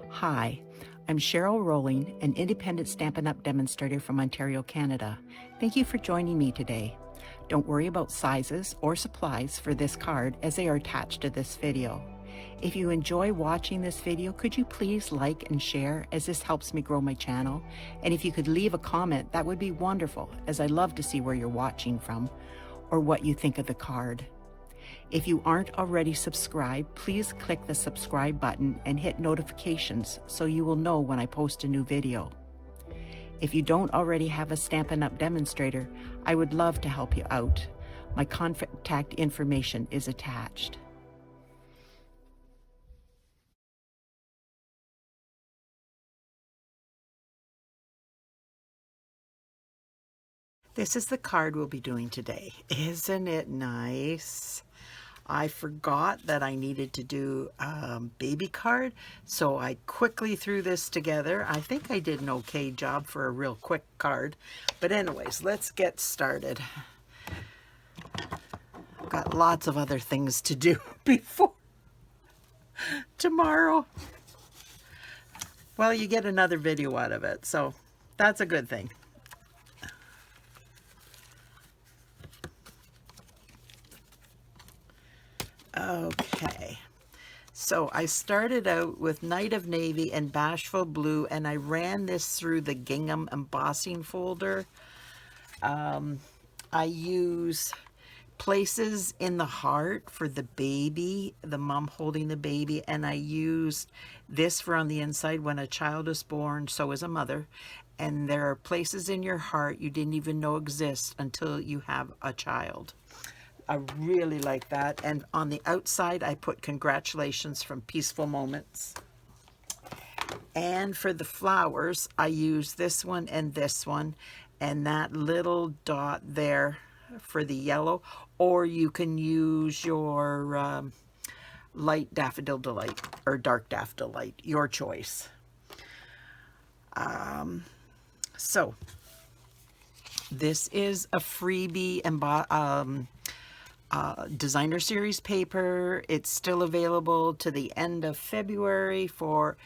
Hi, I'm Cheryl Rowling, an independent Stampin' Up! Demonstrator from Ontario, Canada. Thank you for joining me today. Don't worry about sizes or supplies for this card as they are attached to this video. If you enjoy watching this video, could you please like and share as this helps me grow my channel? And if you could leave a comment, that would be wonderful, as I love to see where you're watching from or what you think of the card. If you aren't already subscribed, please click the subscribe button and hit notifications so you will know when I post a new video. If you don't already have a Stampin' Up! Demonstrator, I would love to help you out. My contact information is attached. This is the card we'll be doing today. Isn't it nice? I forgot that I needed to do a baby card, so I quickly threw this together. I think I did an okay job for a real quick card. But anyways, let's get started. I've got lots of other things to do before tomorrow. Well, you get another video out of it, so that's a good thing. Okay, so I started out with Night of Navy and Bashful Blue, and I ran this through the Gingham embossing folder. I use Places in the Heart for the baby, the mom holding the baby, and I used this for on the inside when a child is born, so is a mother. And there are places in your heart you didn't even know exist until you have a child. I really like that. And on the outside, I put congratulations from Peaceful Moments. And for the flowers, I use this one and that little dot there for the yellow, or you can use your light Daffodil Delight or dark Daffodil Delight, your choice. So this is a freebie designer series paper. It's still available to the end of February for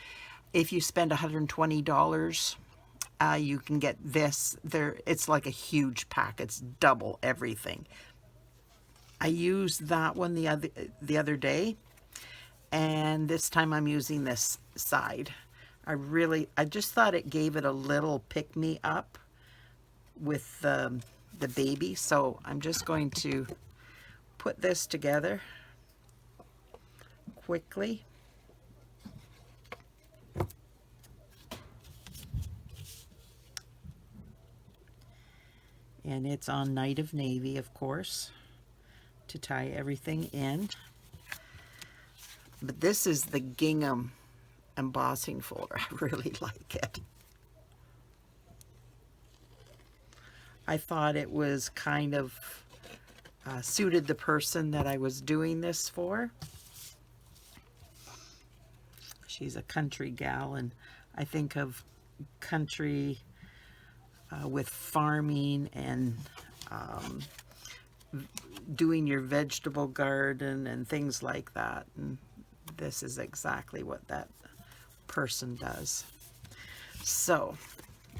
if you spend $120. You can get this. It's like a huge pack. It's double everything. I used that one the other day, and this time I'm using this side. I just thought it gave it a little pick-me-up with the baby, so I'm just going to put this together quickly. And it's on Night of Navy, of course, to tie everything in. But this is the Gingham embossing folder. I really like it. I thought it was kind of suited the person that I was doing this for. She's a country gal, and I think of country with farming and doing your vegetable garden and things like that. And this is exactly what that person does. So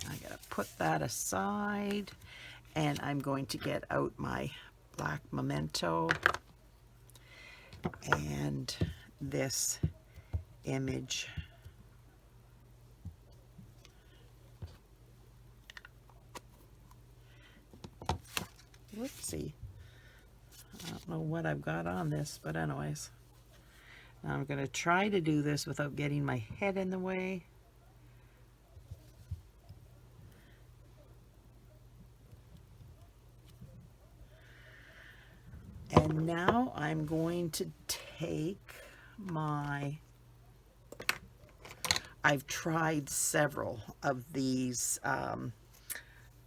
I gotta put that aside, and I'm going to get out my black Momento and this image. Whoopsie. I don't know what I've got on this, but anyways. Now I'm going to try to do this without getting my head in the way. And now I'm going to take my... I've tried several of these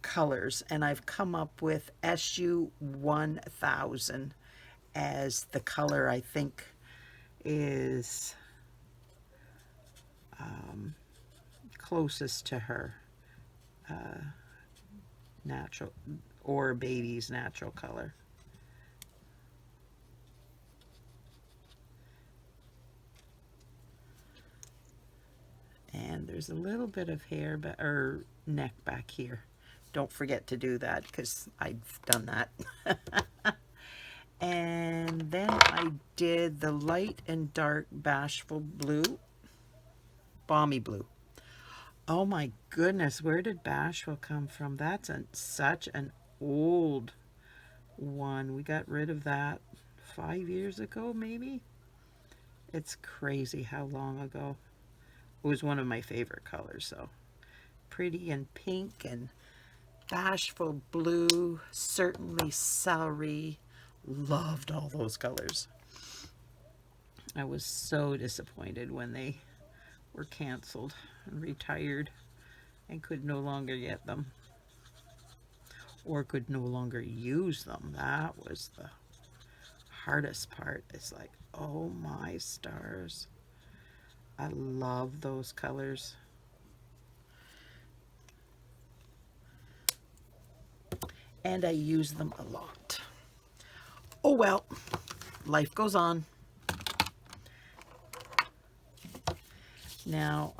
colors, and I've come up with SU 1000 as the color I think is closest to her natural or baby's natural color. And there's a little bit of hair or neck back here. Don't forget to do that because I've done that. And then I did the light and dark bashful blue, balmy blue. Oh my goodness, where did bashful come from? That's such an old one. We got rid of that 5 years ago, maybe. It's crazy how long ago. It was one of my favorite colors, so pretty and pink and bashful blue, certainly celery. Loved all those colors. I was so disappointed when they were canceled and retired and could no longer get them or could no longer use them. That was the hardest part. It's like, oh my stars. I love those colors. And I use them a lot. Oh well, life goes on. Now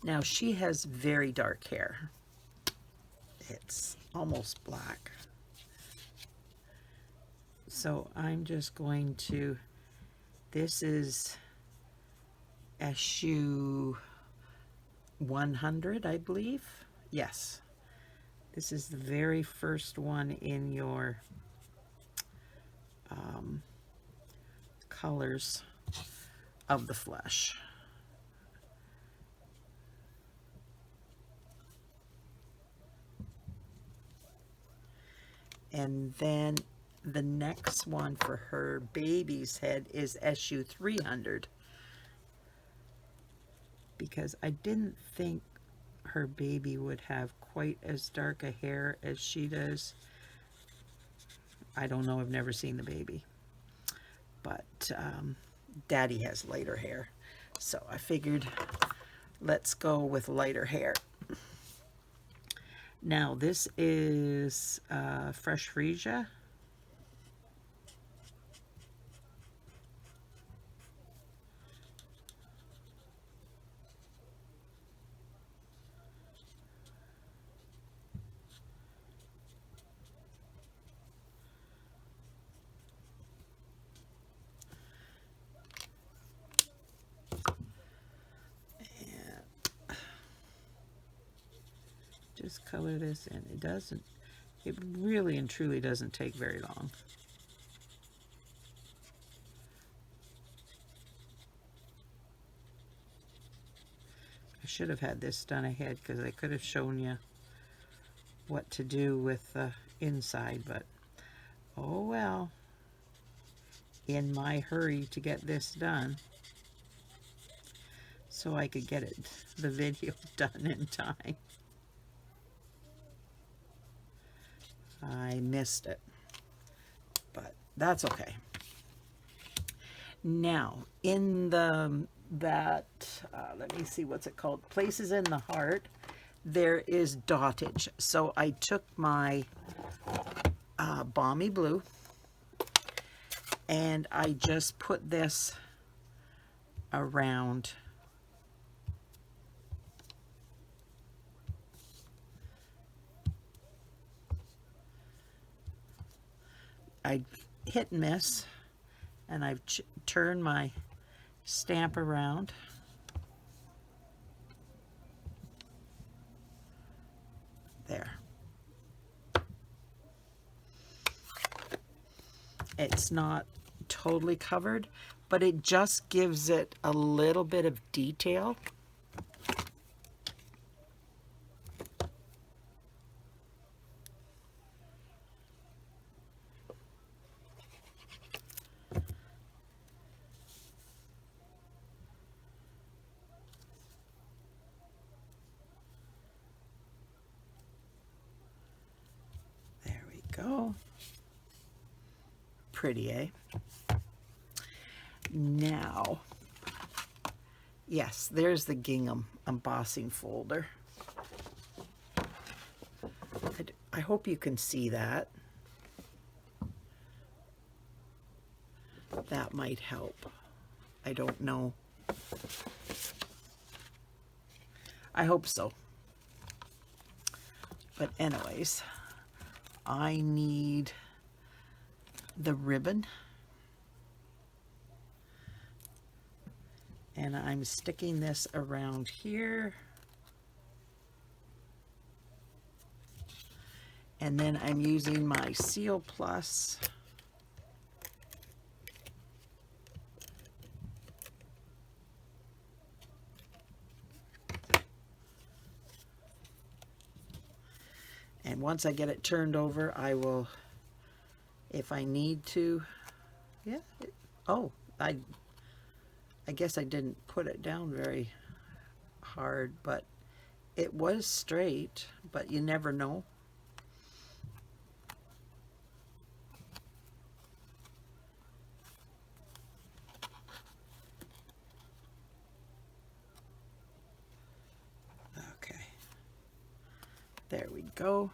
now she has very dark hair. It's almost black. So I'm just going to, this is issue 100, I believe. Yes. This is the very first one in your colors of the flesh. And then the next one for her baby's head is issue 300. Because I didn't think her baby would have quite as dark a hair as she does. I don't know, I've never seen the baby. But Daddy has lighter hair. So I figured let's go with lighter hair. Now this is Fresh Freesia. Just color this in. It really and truly doesn't take very long. I should have had this done ahead because I could have shown you what to do with the inside, but oh well. In my hurry to get this done so I could get the video done in time. I missed it, but that's okay. Now, in let me see, what's it called? Places in the Heart, there is dottage. So I took my Balmy Blue and I just put this around I hit and miss, and I've turned my stamp around. There. It's not totally covered, but it just gives it a little bit of detail. Go. Pretty, eh? Now, yes, there's the Gingham embossing folder. I hope you can see that. That might help. I don't know. I hope so. But anyways, I need the ribbon. And I'm sticking this around here. And then I'm using my Seal Plus. And once I get it turned over, I will, if I need to, yeah. Oh, I guess I didn't put it down very hard, but it was straight, but you never know. Okay, there we go.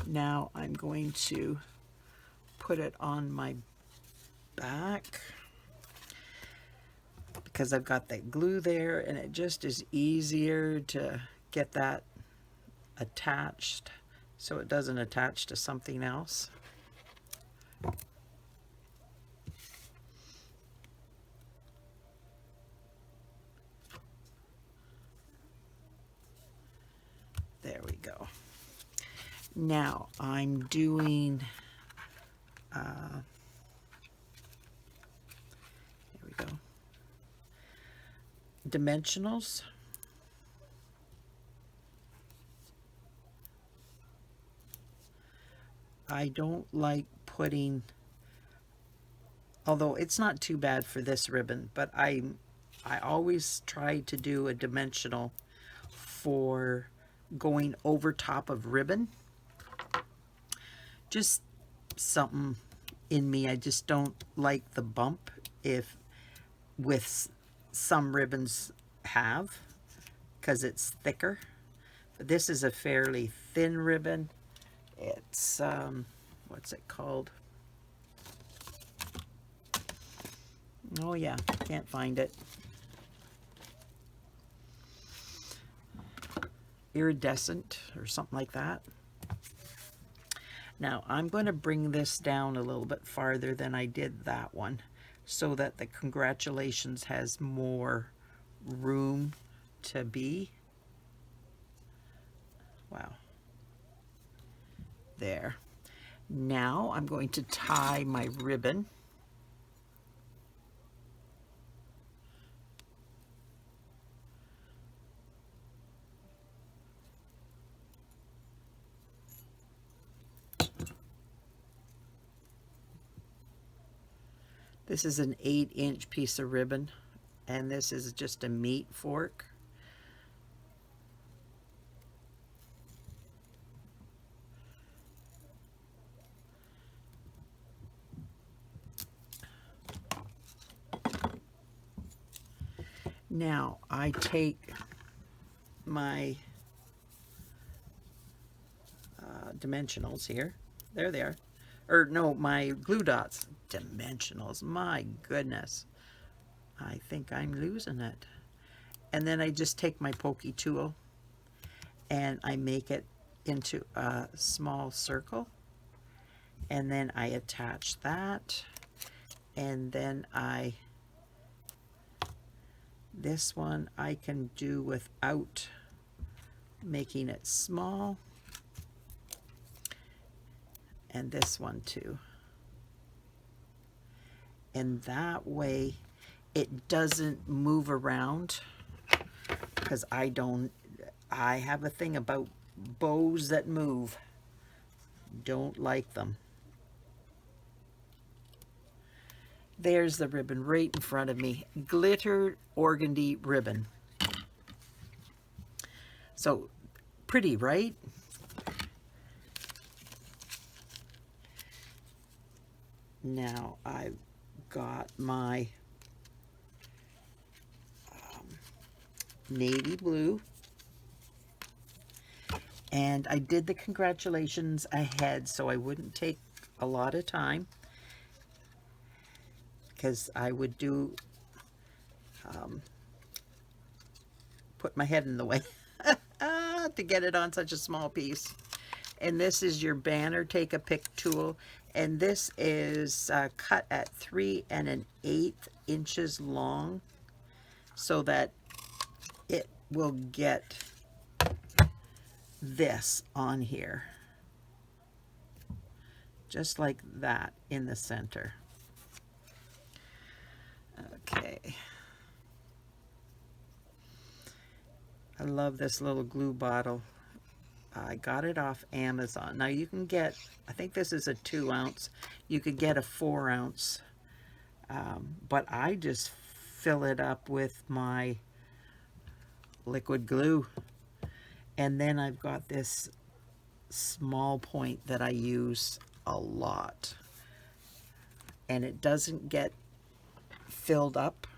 Now I'm going to put it on my back because I've got that glue there, and it just is easier to get that attached so it doesn't attach to something else. There we go. Now I'm doing here we go, dimensionals. I don't like putting, although it's not too bad for this ribbon, but I always try to do a dimensional for going over top of ribbon. Just something in me, I just don't like the bump if with some ribbons have, because it's thicker. But this is a fairly thin ribbon. It's what's it called? Oh yeah, can't find it. Iridescent or something like that. Now I'm going to bring this down a little bit farther than I did that one so that the congratulations has more room to be. Wow. There. Now I'm going to tie my ribbon. This is an 8-inch piece of ribbon, and this is just a meat fork. Now I take my dimensionals here. There they are. Or no, my glue dots. Dimensionals. My goodness. I think I'm losing it. And then I just take my pokey tool and I make it into a small circle. And then I attach that. And then this one I can do without making it small. And this one too. And that way it doesn't move around, because I have a thing about bows that move. Don't like them. There's the ribbon right in front of me. Glitter organdy ribbon. So pretty, right? Now I've got my navy blue, and I did the congratulations ahead so I wouldn't take a lot of time, because I would do put my head in the way to get it on such a small piece. And this is your banner take a pick tool, and this is cut at 3 1/8 inches long so that it will get this on here, just like that in the center. Okay. I love this little glue bottle. I got it off Amazon. Now you can get, I think this is a 2 ounce. You could get a 4 ounce. But I just fill it up with my liquid glue. And then I've got this small point that I use a lot. And it doesn't get filled up.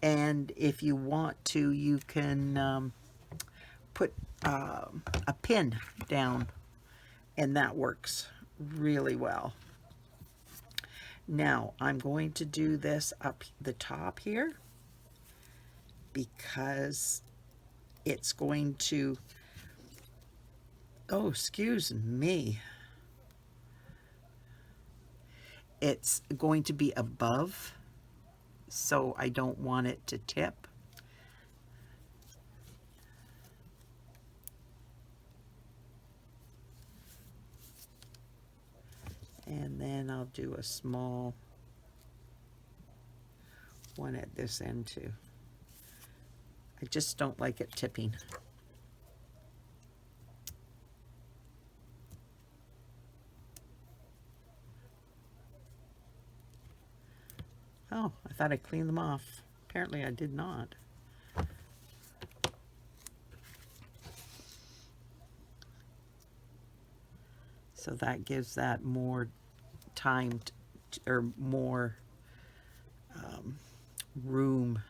And if you want to, you can put a pin down, and that works really well. Now I'm going to do this up the top here because it's going to, oh, excuse me, it's going to be above, so I don't want it to tip. And then I'll do a small one at this end too. I just don't like it tipping. Oh, I thought I cleaned them off. Apparently I did not. So that gives that more time or more room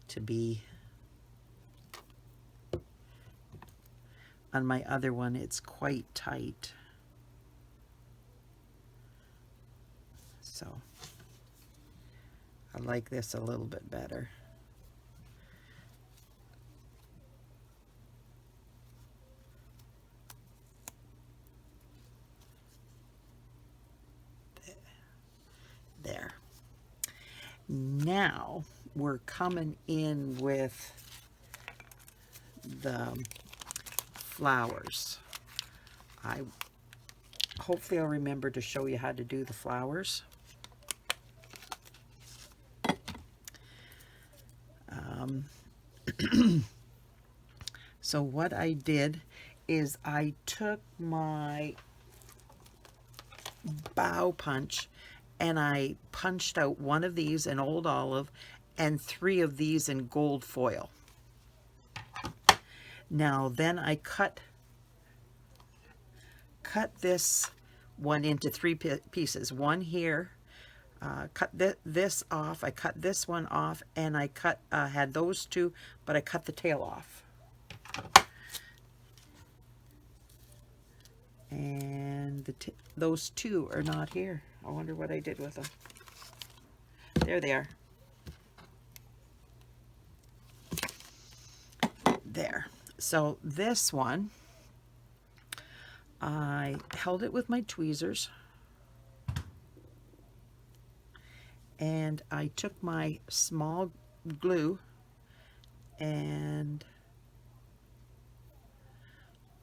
to be. On my other one, it's quite tight. So I like this a little bit better. There. Now we're coming in with the flowers. Hopefully I'll remember to show you how to do the flowers. So what I did is I took my Bough Punch and I punched out one of these in old olive and 3 of these in gold foil. Now then I cut this one into 3 pieces. One here, cut this off, I cut this one off, and I had those 2, but I cut the tail off. And those 2 are not here. I wonder what I did with them. There they are. There. So this one, I held it with my tweezers, and I took my small glue and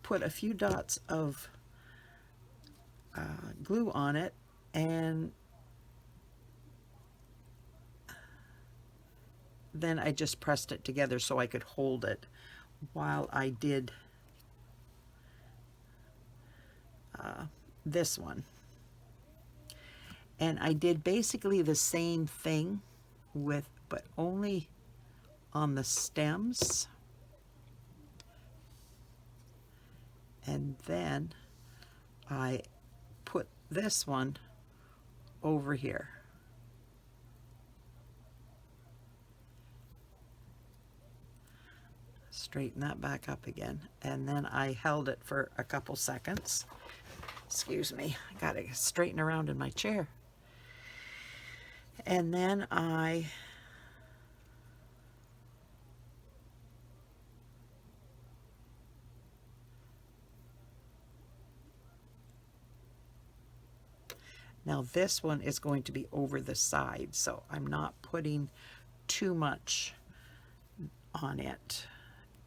put a few dots of glue on it, and then I just pressed it together so I could hold it while I did this one. And I did basically the same thing but only on the stems. And then I put this one over here. Straighten that back up again. And then I held it for a couple seconds. Excuse me, I gotta straighten around in my chair. And then I Now this one is going to be over the side, so I'm not putting too much on it.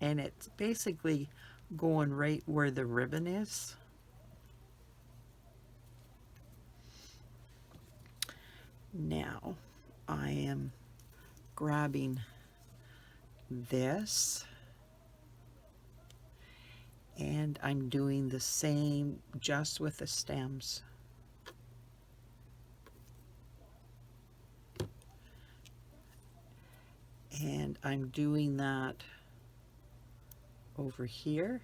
And it's basically going right where the ribbon is. Now I am grabbing this and I'm doing the same just with the stems. And I'm doing that over here.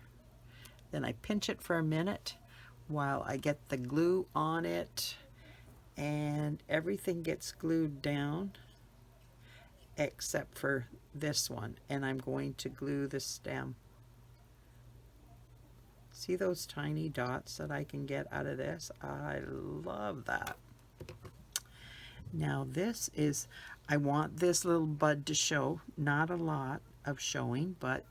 Then I pinch it for a minute while I get the glue on it, and everything gets glued down except for this one, and I'm going to glue the stem. See those tiny dots that I can get out of this? I love that. Now this is, I want this little bud to show, not a lot of showing, but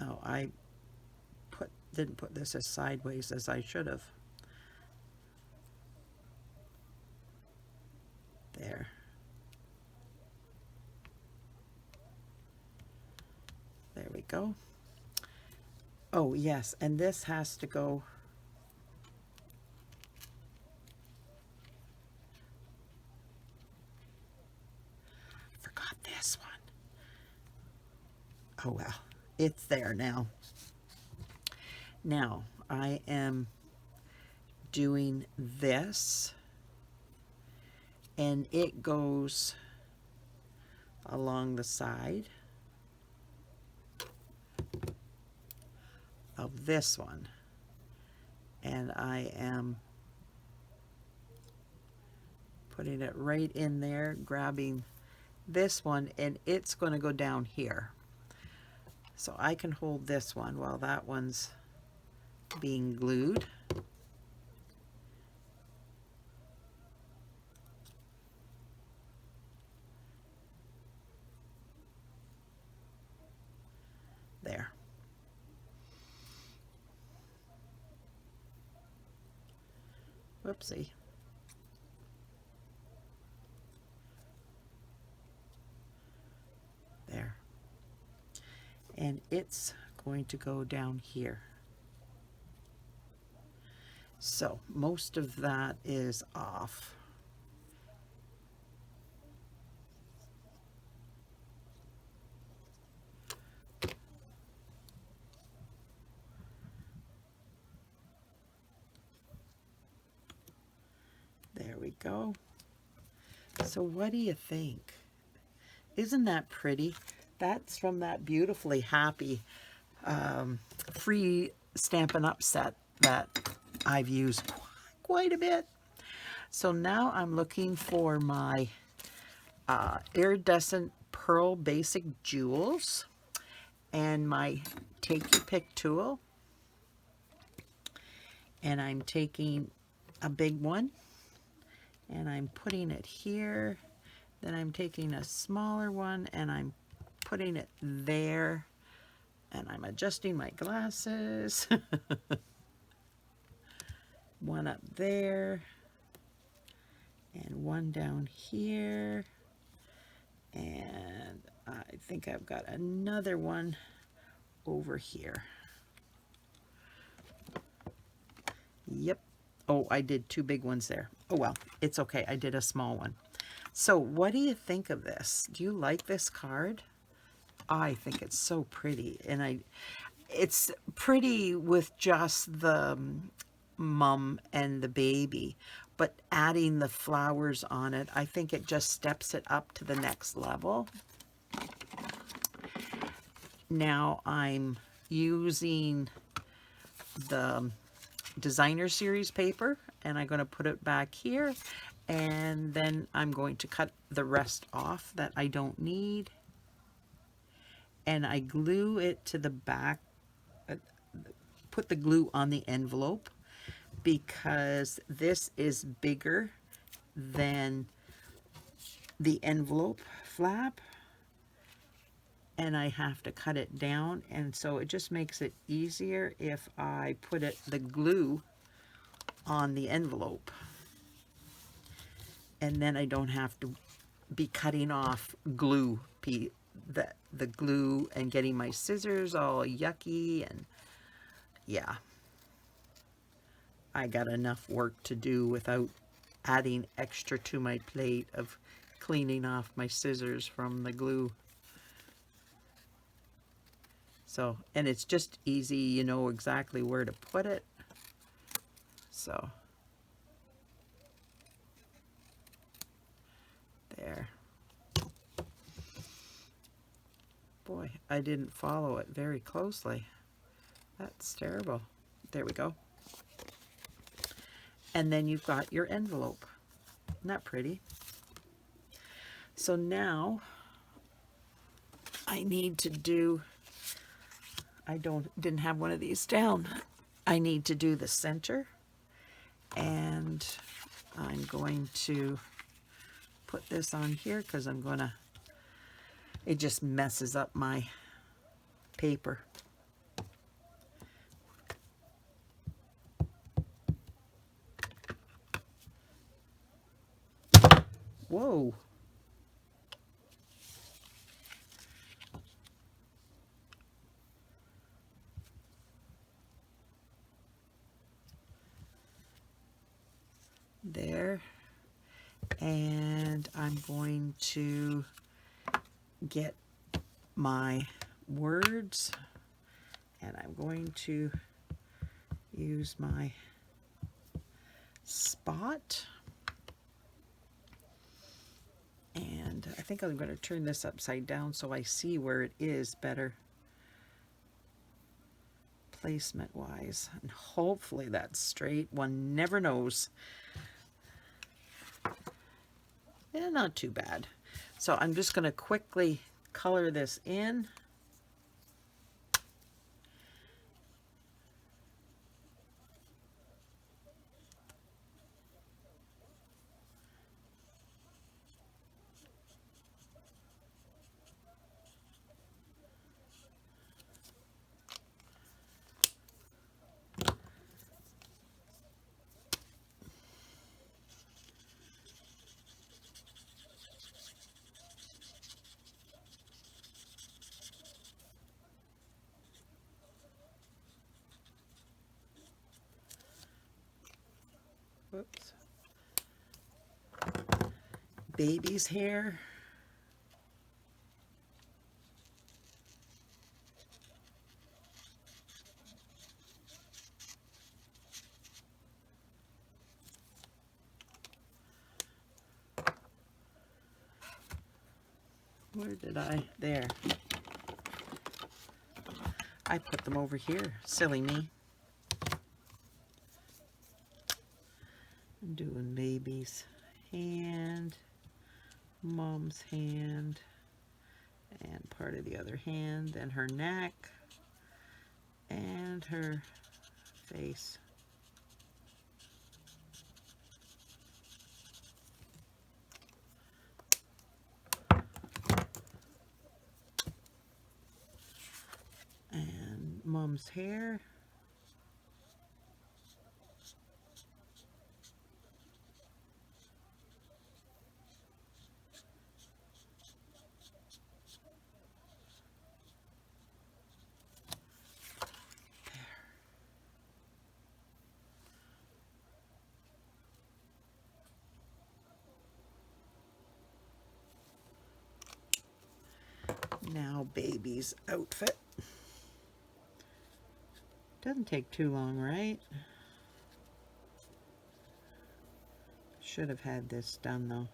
oh, I didn't put this as sideways as I should have. There. There we go. Oh yes, and this has to go this one. Oh well, it's there now. Now I am doing this, and it goes along the side of this one, and I am putting it right in there, grabbing this one, and it's going to go down here. So I can hold this one while that one's being glued. There. Whoopsie. There. And it's going to go down here. So most of that is off. There we go. So what do you think? Isn't that pretty? That's from that Beautifully Happy free Stampin' Up set that I've used quite a bit. So now I'm looking for my iridescent pearl basic jewels and my Take Your Pick tool. And I'm taking a big one and I'm putting it here. Then I'm taking a smaller one and I'm putting it there. And I'm adjusting my glasses. One up there. And one down here. And I think I've got another one over here. Yep. Oh, I did two big ones there. Oh well, it's okay. I did a small one. So what do you think of this? Do you like this card? I think it's so pretty, and it's pretty with just the mum and the baby, but adding the flowers on it, I think it just steps it up to the next level. Now I'm using the designer series paper, and I'm going to put it back here, and then I'm going to cut the rest off that I don't need. And I glue it to the back, put the glue on the envelope because this is bigger than the envelope flap. And I have to cut it down, and so it just makes it easier if I put the glue on the envelope. And then I don't have to be cutting off glue, the glue, and getting my scissors all yucky. And yeah, I got enough work to do without adding extra to my plate of cleaning off my scissors from the glue. So, and it's just easy, you know exactly where to put it. So, there. Boy, I didn't follow it very closely. That's terrible. There we go. And then you've got your envelope. Isn't that pretty? So now I need to do, I didn't have one of these down. I need to do the center, and I'm going to put this on here because I'm gonna, it just messes up my paper. Whoa. There. And I'm going to get my words, and I'm going to use my spot. And I think I'm going to turn this upside down so I see where it is better placement wise. And hopefully that's straight. One never knows. Yeah, not too bad. So I'm just going to quickly color this in. Whoops. Baby's hair. Where did I? There. I put them over here. Silly me. I'm doing baby's hand, mom's hand, and part of the other hand, and her neck, and her face. And mom's hair. Now baby's outfit. Doesn't take too long, right? Should have had this done though.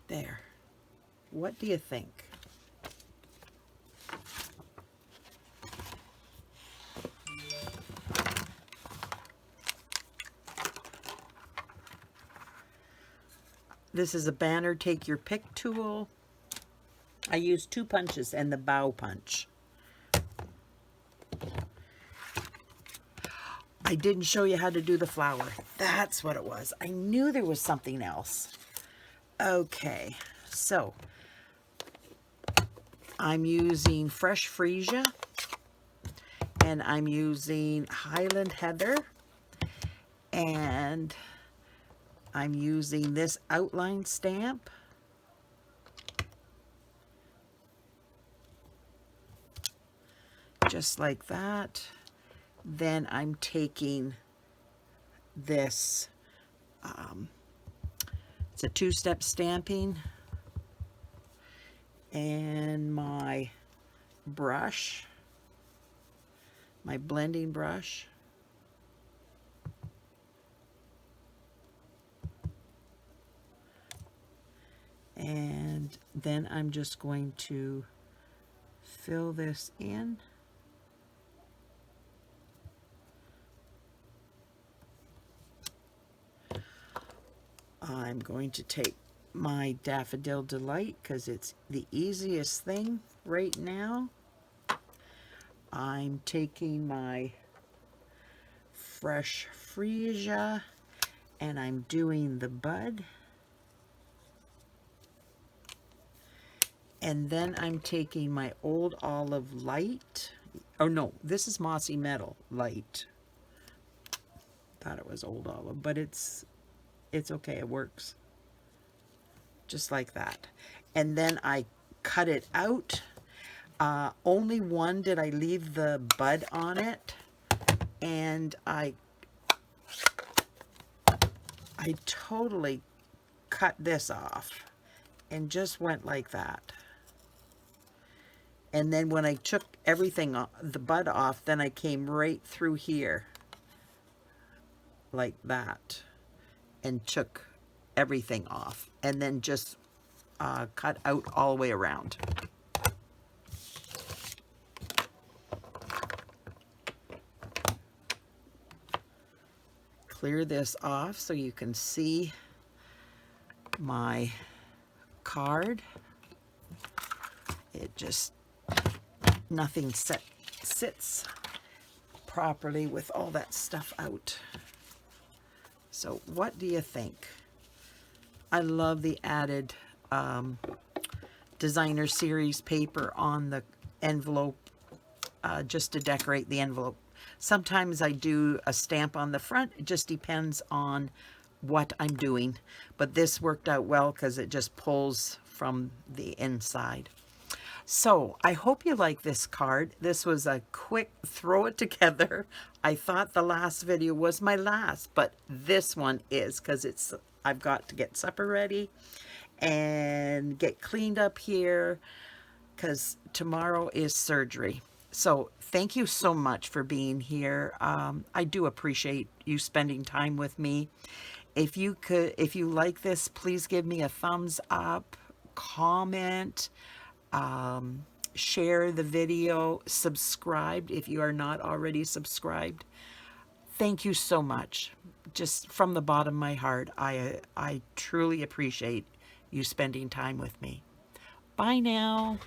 There. What do you think? This is a banner take your pick tool. I used 2 punches and the Bough Punch. I didn't show you how to do the flower. That's what it was. I knew there was something else. Okay, so I'm using fresh Freesia, and I'm using Highland Heather, and I'm using this outline stamp. Just like that. Then I'm taking this, it's a 2-step stamping, and my brush, my blending brush. And then I'm just going to fill this in. I'm going to take my Daffodil Delight because it's the easiest thing right now. I'm taking my fresh Freesia and I'm doing the bud. And then I'm taking my Old Olive Light. Oh no, this is Mossy Metal Light. Thought it was Old Olive, but it's okay, it works. Just like that. And then I cut it out. Only one did I leave the bud on it. And I totally cut this off and just went like that. And then when I took everything off, the bud off, then I came right through here like that and took everything off, and then just cut out all the way around. Clear this off so you can see my card. It just, nothing sits properly with all that stuff out. So what do you think? I love the added designer series paper on the envelope, just to decorate the envelope. Sometimes I do a stamp on the front. It just depends on what I'm doing. But this worked out well because it just pulls from the inside. So I hope you like this card. This was a quick throw it together. I thought the last video was my last, but this one is, because I've got to get supper ready and get cleaned up here because tomorrow is surgery. So thank you so much for being here. I do appreciate you spending time with me. If you like this, please give me a thumbs up, comment, share the video, subscribe if you are not already subscribed. Thank you so much. Just from the bottom of my heart, I truly appreciate you spending time with me. Bye now.